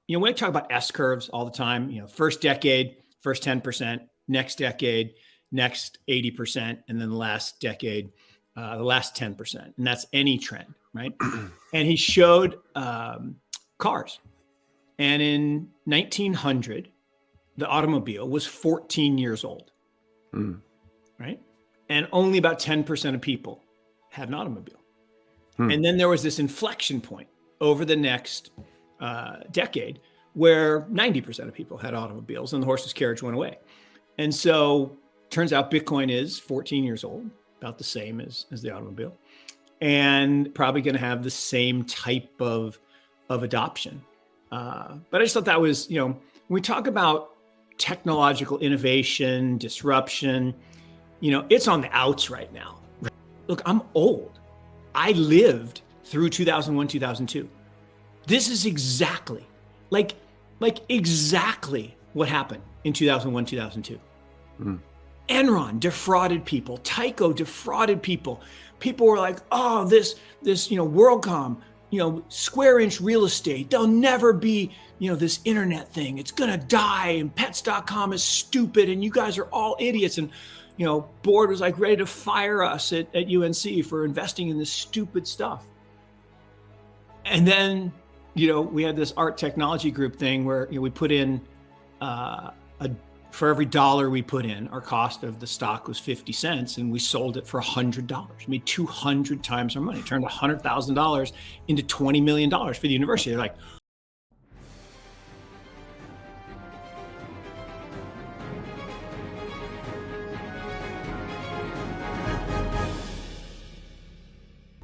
We talk about S curves all the time, first decade, first 10%, next decade, next 80%, and then the last decade, the last 10%. And that's any trend, right? And he showed cars. And in 1900, the automobile was 14 years old, right? And only about 10% of people had an automobile. And then there was this inflection point over the next decade where 90% of people had automobiles and the horseless carriage went away. And so turns out Bitcoin is 14 years old, about the same as the automobile, and probably going to have the same type of adoption. But I just thought that was, when we talk about technological innovation, disruption, it's on the outs right now. Look, I'm old. I lived through 2001, 2002. This is exactly like exactly what happened in 2001, 2002. Enron defrauded people. Tyco defrauded people. People were like, oh, this WorldCom, square inch real estate. There'll never be, this internet thing. It's going to die. And pets.com is stupid. And you guys are all idiots. And, board was like ready to fire us at UNC for investing in this stupid stuff. And then, we had this art technology group thing where, we put in for every dollar we put in, our cost of the stock was 50 cents and we sold it for $100. We made 200 times our money, turned $100,000 into $20 million for the university. They're like,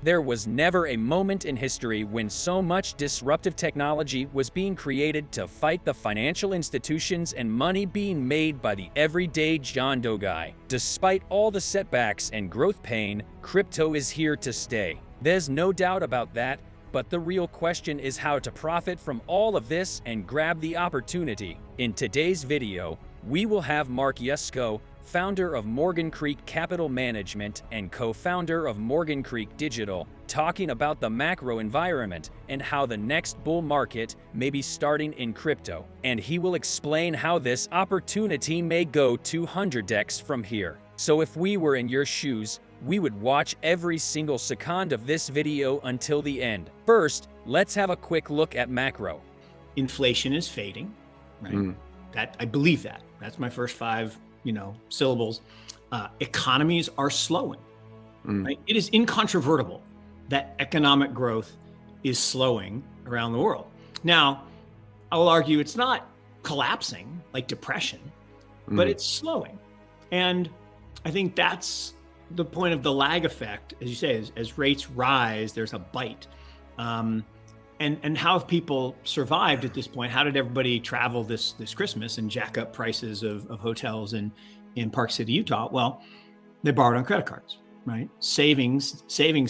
There was never a moment in history when so much disruptive technology was being created to fight the financial institutions and money being made by the everyday John Doe guy. Despite all the setbacks and growth pain, crypto is here to stay. There's no doubt about that, but the real question is how to profit from all of this and grab the opportunity. In today's video, we will have Mark Yusko, founder of Morgan Creek Capital Management and co-founder of Morgan Creek Digital, talking about the macro environment and how the next bull market may be starting in crypto. And he will explain how this opportunity may go 200x from here. So if we were in your shoes, we would watch every single second of this video until the end. First, let's have a quick look at macro. Inflation is fading, right? That I believe that. That's my first 5 syllables. Economies are slowing, right? It is incontrovertible that economic growth is slowing around the world. Now, I will argue it's not collapsing like depression, but it's slowing. And I think that's the point of the lag effect, as you say, as rates rise, there's a bite. And how have people survived at this point? How did everybody travel this Christmas and jack up prices of hotels in Park City, Utah? Well, they borrowed on credit cards, right? Savings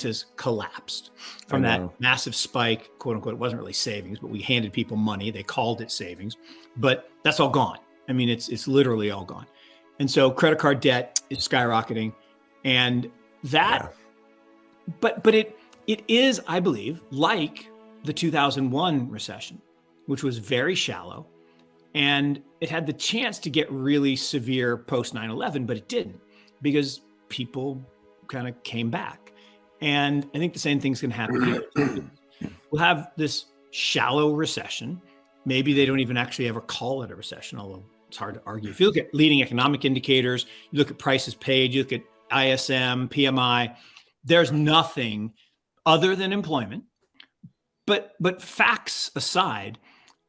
has collapsed from that massive spike, quote unquote. It wasn't really savings, but we handed people money. They called it savings, but that's all gone. I mean, it's literally all gone. And so credit card debt is skyrocketing, and that, but it is, I believe, like the 2001 recession, which was very shallow, and it had the chance to get really severe post 9/11, but it didn't, because people kind of came back. And I think the same thing's going to happen here. We'll have this shallow recession. Maybe they don't even actually ever call it a recession, although it's hard to argue. If you look at leading economic indicators, you look at prices paid, you look at ISM, PMI, there's nothing other than employment. But facts aside,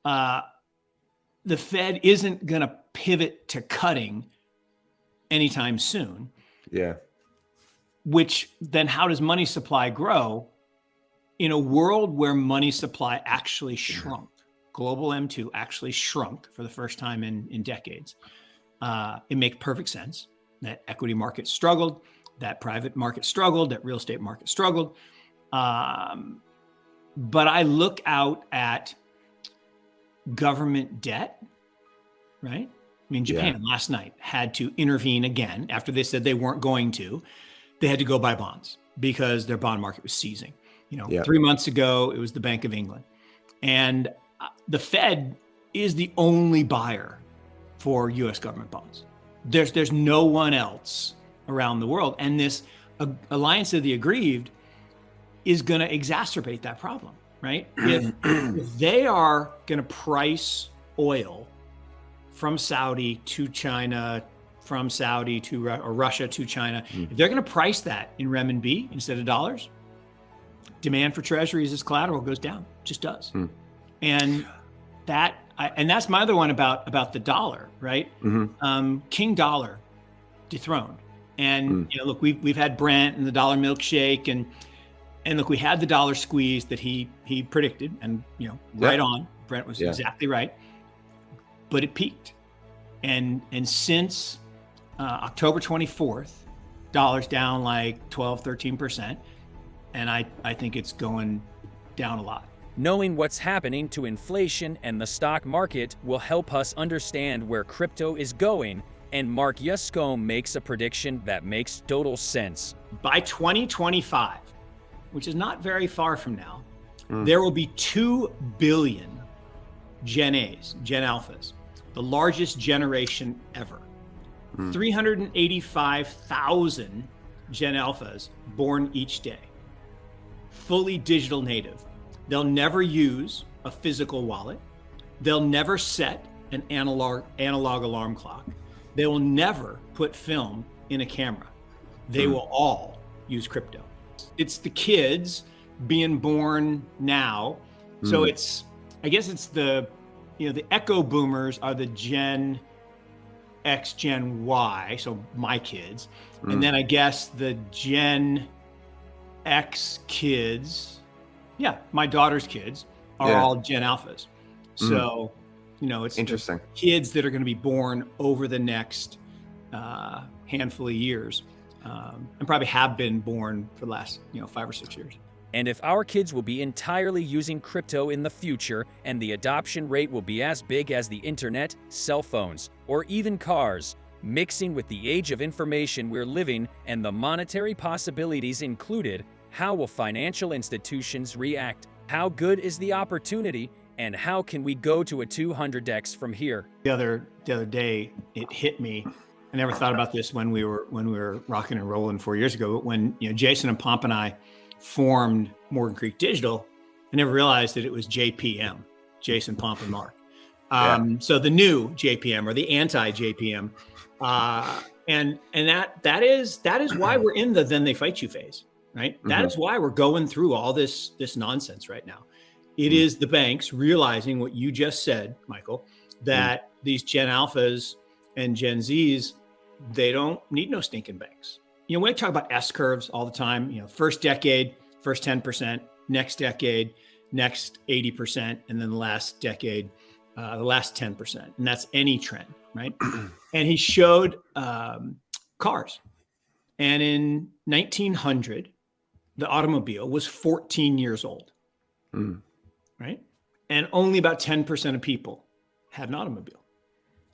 the Fed isn't going to pivot to cutting anytime soon. Yeah. Which then how does money supply grow in a world where money supply actually shrunk? Global M2 actually shrunk for the first time in decades. It makes perfect sense that equity markets struggled, that private market struggled, that real estate market struggled. But I look out at government debt, right? I mean, Japan last night had to intervene again after they said they weren't going to. They had to go buy bonds because their bond market was seizing. 3 months ago, it was the Bank of England. And the Fed is the only buyer for U.S. government bonds. There's no one else around the world. And this alliance of the aggrieved is going to exacerbate that problem, right? If they are going to price oil from Saudi to China, from Saudi to or Russia to China, if they're going to price that in renminbi instead of dollars, demand for treasuries as collateral goes down, just does. And that's my other one about the dollar, right? King dollar dethroned. And look, we've had Brent and the dollar milkshake, and look, we had the dollar squeeze that he predicted, and right on. Brent was exactly right, but it peaked, and since October 24th, dollar's down like 12-13%, and I think it's going down a lot. Knowing what's happening to inflation and the stock market will help us understand where crypto is going, and Mark Yusko makes a prediction that makes total sense. By 2025, which is not very far from now, there will be 2 billion Gen A's, Gen Alphas, the largest generation ever. 385,000 Gen Alphas born each day, fully digital native. They'll never use a physical wallet. They'll never set an analog alarm clock. They will never put film in a camera. They will all use crypto. It's the kids being born now. So I guess it's the echo boomers are the Gen X, Gen Y, so my kids. And then I guess the Gen X kids, my daughter's kids are all Gen Alphas. So, it's interesting. Kids that are going to be born over the next handful of years, and probably have been born for the last 5 or 6 years. And if our kids will be entirely using crypto in the future, and the adoption rate will be as big as the internet, cell phones, or even cars, mixing with the age of information we're living and the monetary possibilities included, how will financial institutions react? How good is the opportunity? And how can we go to a 200x from here? The other day, it hit me. I never thought about this when we were rocking and rolling 4 years ago. But when Jason and Pomp and I formed Morgan Creek Digital, I never realized that it was JPM, Jason, Pomp, and Mark. So the new JPM, or the anti-JPM, and that is why we're in the then they fight you phase, right? That is why we're going through all this nonsense right now. It is the banks realizing what you just said, Michael, that these Gen Alphas and Gen Zs, they don't need no stinking banks. We talk about S curves all the time. First decade, first 10%, next decade, next 80%, and then the last decade, the last 10%. And that's any trend, right? And he showed cars. And in 1900, the automobile was 14 years old, right? And only about 10% of people had an automobile.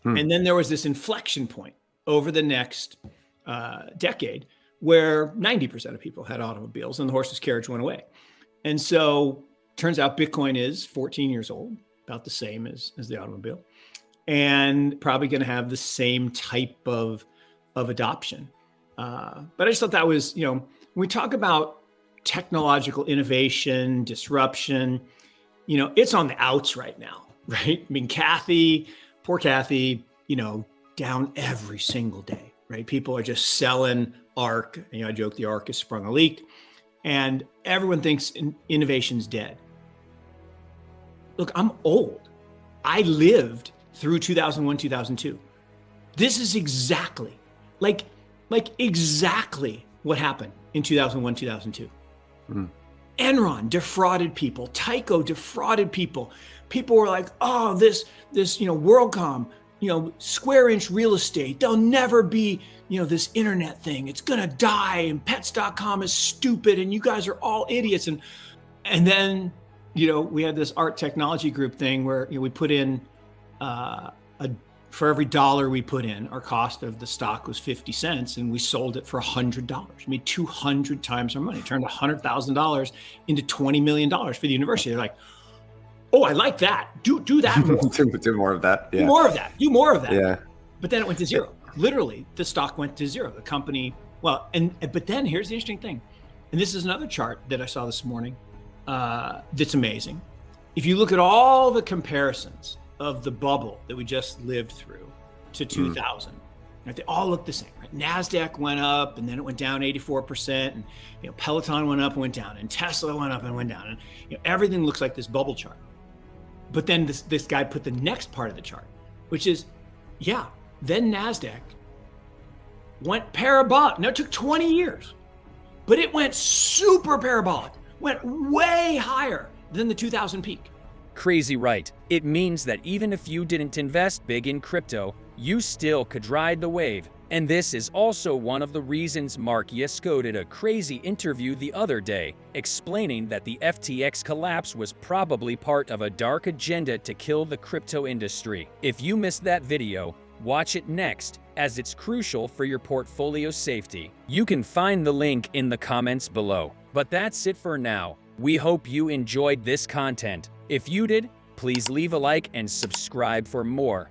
And then there was this inflection point over the next decade where 90% of people had automobiles and the horseless carriage went away. And so turns out Bitcoin is 14 years old, about the same as the automobile, and probably going to have the same type of adoption. But I just thought that was, when we talk about technological innovation, disruption, it's on the outs right now, right? I mean, poor Kathy, down every single day, right? People are just selling ARK. I joke the ARK has sprung a leak, and everyone thinks innovation's dead. Look, I'm old. I lived through 2001, 2002. This is exactly exactly what happened in 2001, 2002. Enron defrauded people. Tyco defrauded people. People were like, oh, this WorldCom, square inch real estate. There'll never be, this internet thing. It's going to die. And pets.com is stupid. And you guys are all idiots. And then, we had this art technology group thing where we put in for every dollar we put in, our cost of the stock was 50 cents, and we sold it for $100. We made 200 times our money, turned $100,000 into $20 million for the university. They're like, Oh, I like that. Do that more. Do more of that. Do Yeah. more of that. Do more of that. Yeah. But then it went to zero. Literally, the stock went to zero. The company, but then here's the interesting thing. And this is another chart that I saw this morning that's amazing. If you look at all the comparisons of the bubble that we just lived through to 2000, right, they all look the same. Right? NASDAQ went up and then it went down 84%. And Peloton went up and went down. And Tesla went up and went down. And everything looks like this bubble chart. But then this guy put the next part of the chart, which is, then NASDAQ went parabolic. Now it took 20 years, but it went super parabolic, went way higher than the 2000 peak. Crazy, right? It means that even if you didn't invest big in crypto, you still could ride the wave. And this is also one of the reasons Mark Yusko did a crazy interview the other day, explaining that the FTX collapse was probably part of a dark agenda to kill the crypto industry. If you missed that video, watch it next, as it's crucial for your portfolio safety. You can find the link in the comments below. But that's it for now. We hope you enjoyed this content. If you did, please leave a like and subscribe for more.